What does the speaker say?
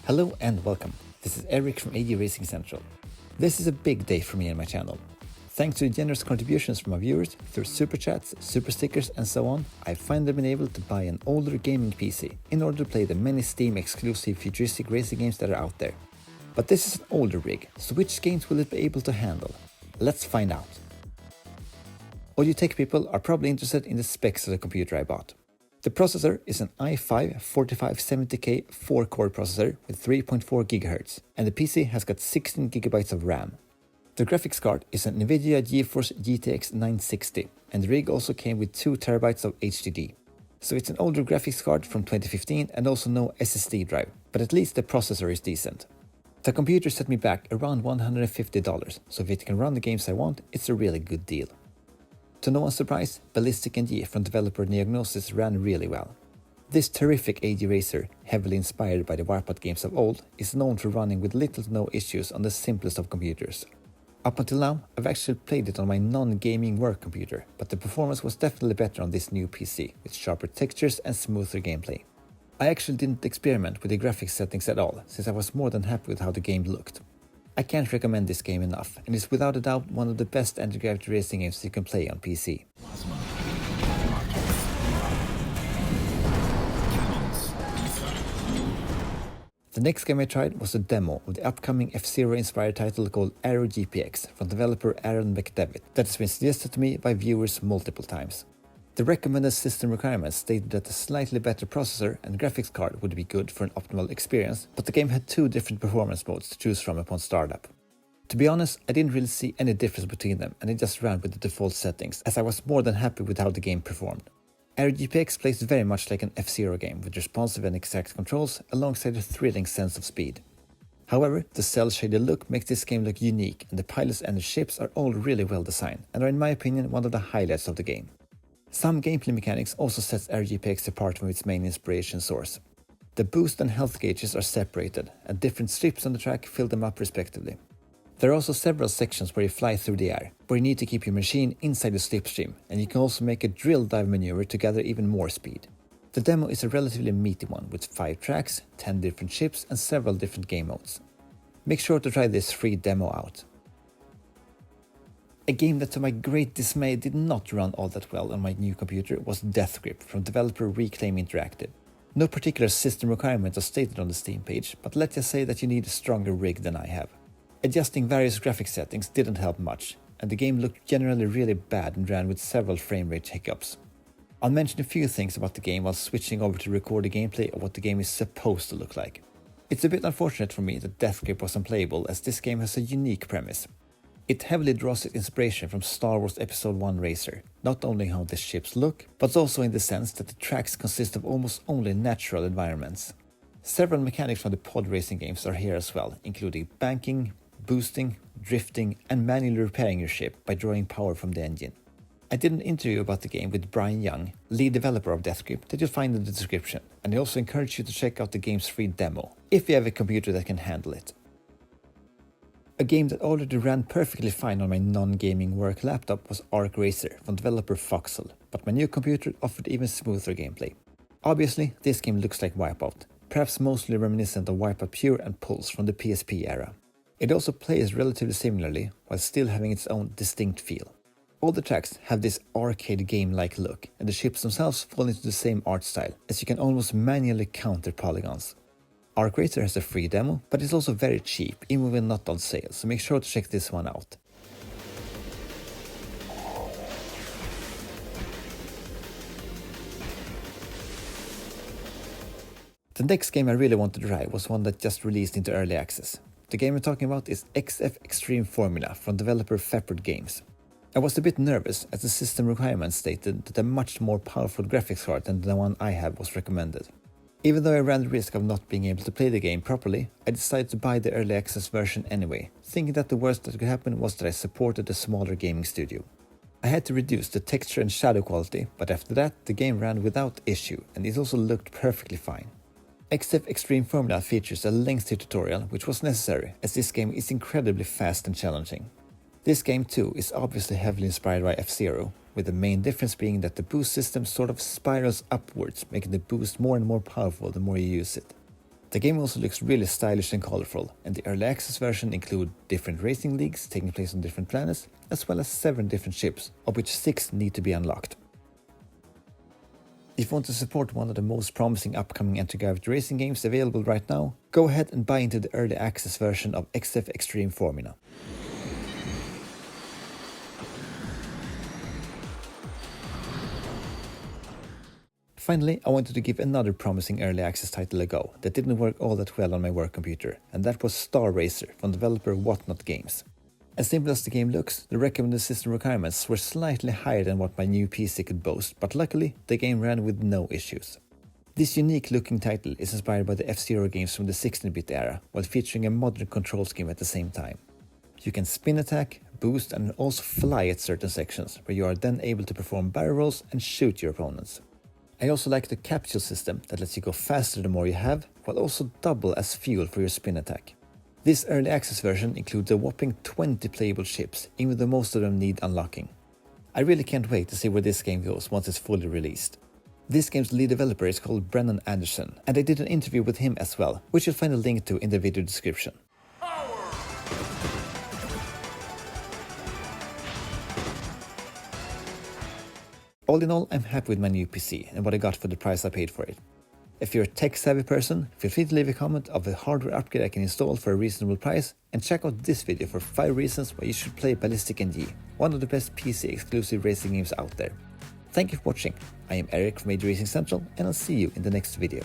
Hello and welcome. This is Eric from AG Racing Central. This is a big day for me and my channel. Thanks to the generous contributions from our viewers through super chats, super stickers and so on, I've finally been able to buy an older gaming PC in order to play the many Steam exclusive futuristic racing games that are out there. But this is an older rig, so which games will it be able to handle? Let's find out. All you tech people are probably interested in the specs of the computer I bought. The processor is an i5-4570K 4-core processor with 3.4 GHz, and the PC has got 16 GB of RAM. The graphics card is an NVIDIA GeForce GTX 960, and the rig also came with 2 TB of HDD. So it's an older graphics card from 2015 and also no SSD drive, but at least the processor is decent. The computer set me back around $150, so if it can run the games I want, it's a really good deal. To no one's surprise, BallisticNG from developer Diagnosis ran really well. This terrific ArcRacer, heavily inspired by the Wipeout games of old, is known for running with little to no issues on the simplest of computers. Up until now, I've actually played it on my non-gaming work computer, but the performance was definitely better on this new PC, with sharper textures and smoother gameplay. I actually didn't experiment with the graphics settings at all, since I was more than happy with how the game looked. I can't recommend this game enough, and it's without a doubt one of the best anti-gravity racing games you can play on PC. The next game I tried was a demo of the upcoming F-Zero inspired title called Aero GPX from developer Aaron McDevitt that has been suggested to me by viewers multiple times. The recommended system requirements stated that a slightly better processor and graphics card would be good for an optimal experience, but the game had 2 different performance modes to choose from upon startup. To be honest, I didn't really see any difference between them, and I just ran with the default settings, as I was more than happy with how the game performed. Aero GPX plays very much like an F-Zero game with responsive and exact controls alongside a thrilling sense of speed. However, the cel-shaded look makes this game look unique, and the pilots and the ships are all really well designed and are in my opinion one of the highlights of the game. Some gameplay mechanics also sets Aero GPX apart from its main inspiration source. The boost and health gauges are separated, and different strips on the track fill them up respectively. There are also several sections where you fly through the air, where you need to keep your machine inside the slipstream, and you can also make a drill dive maneuver to gather even more speed. The demo is a relatively meaty one with 5 tracks, 10 different ships and several different game modes. Make sure to try this free demo out. A game that to my great dismay did not run all that well on my new computer was Deathgrip from developer Reclaim Interactive. No particular system requirements are stated on the Steam page, but let's just say that you need a stronger rig than I have. Adjusting various graphic settings didn't help much, and the game looked generally really bad and ran with several frame rate hiccups. I'll mention a few things about the game while switching over to record the gameplay of what the game is supposed to look like. It's a bit unfortunate for me that Deathgrip was unplayable, as this game has a unique premise. It heavily draws its inspiration from Star Wars Episode 1 Racer, not only how the ships look, but also in the sense that the tracks consist of almost only natural environments. Several mechanics from the pod racing games are here as well, including banking, boosting, drifting, and manually repairing your ship by drawing power from the engine. I did an interview about the game with Brian Young, lead developer of Deathgrip, that you'll find in the description, and I also encourage you to check out the game's free demo, if you have a computer that can handle it. A game that already ran perfectly fine on my non-gaming work laptop was ArcRacer from developer Foxhole, but my new computer offered even smoother gameplay. Obviously, this game looks like Wipeout, perhaps mostly reminiscent of Wipeout Pure and Pulse from the PSP era. It also plays relatively similarly, while still having its own distinct feel. All the tracks have this arcade game-like look, and the ships themselves fall into the same art style, as you can almost manually count their polygons. ArcRacer has a free demo, but it's also very cheap, even when not on sale, so make sure to check this one out. The next game I really wanted to try was one that just released into early access. The game I'm talking about is XF Extreme Formula from developer Fepard Games. I was a bit nervous as the system requirements stated that a much more powerful graphics card than the one I have was recommended. Even though I ran the risk of not being able to play the game properly, I decided to buy the early access version anyway, thinking that the worst that could happen was that I supported a smaller gaming studio. I had to reduce the texture and shadow quality, but after that the game ran without issue, and it also looked perfectly fine. XF Extreme Formula features a lengthy tutorial, which was necessary, as this game is incredibly fast and challenging. This game too is obviously heavily inspired by F-Zero, with the main difference being that the boost system sort of spirals upwards, making the boost more and more powerful the more you use it. The The game also looks really stylish and colorful, and the early access version includes different racing leagues taking place on different planets, as well as 7 different ships, of which 6 need to be unlocked. If you want to support one of the most promising upcoming anti-gravity racing games available right now, go ahead and buy into the early access version of XF Extreme Formula. Finally, I wanted to give another promising early access title a go that didn't work all that well on my work computer, and that was ArcRacer from developer Whatnot Games. As simple as the game looks, the recommended system requirements were slightly higher than what my new PC could boast, but luckily the game ran with no issues. This unique looking title is inspired by the F-Zero games from the 16-bit era, while featuring a modern control scheme at the same time. You can spin attack, boost and also fly at certain sections, where you are then able to perform barrel rolls and shoot your opponents. I also like the capsule system that lets you go faster the more you have, while also double as fuel for your spin attack. This early access version includes a whopping 20 playable ships, even though most of them need unlocking. I really can't wait to see where this game goes once it's fully released. This game's lead developer is called Brennan Anderson, and I did an interview with him as well, which you'll find a link to in the video description. All in all, I'm happy with my new PC and what I got for the price I paid for it. If you're a tech-savvy person, feel free to leave a comment of a hardware upgrade I can install for a reasonable price, and check out this video for 5 reasons why you should play BallisticNG, one of the best PC-exclusive racing games out there. Thank you for watching. I am Eric from Major Racing Central, and I'll see you in the next video.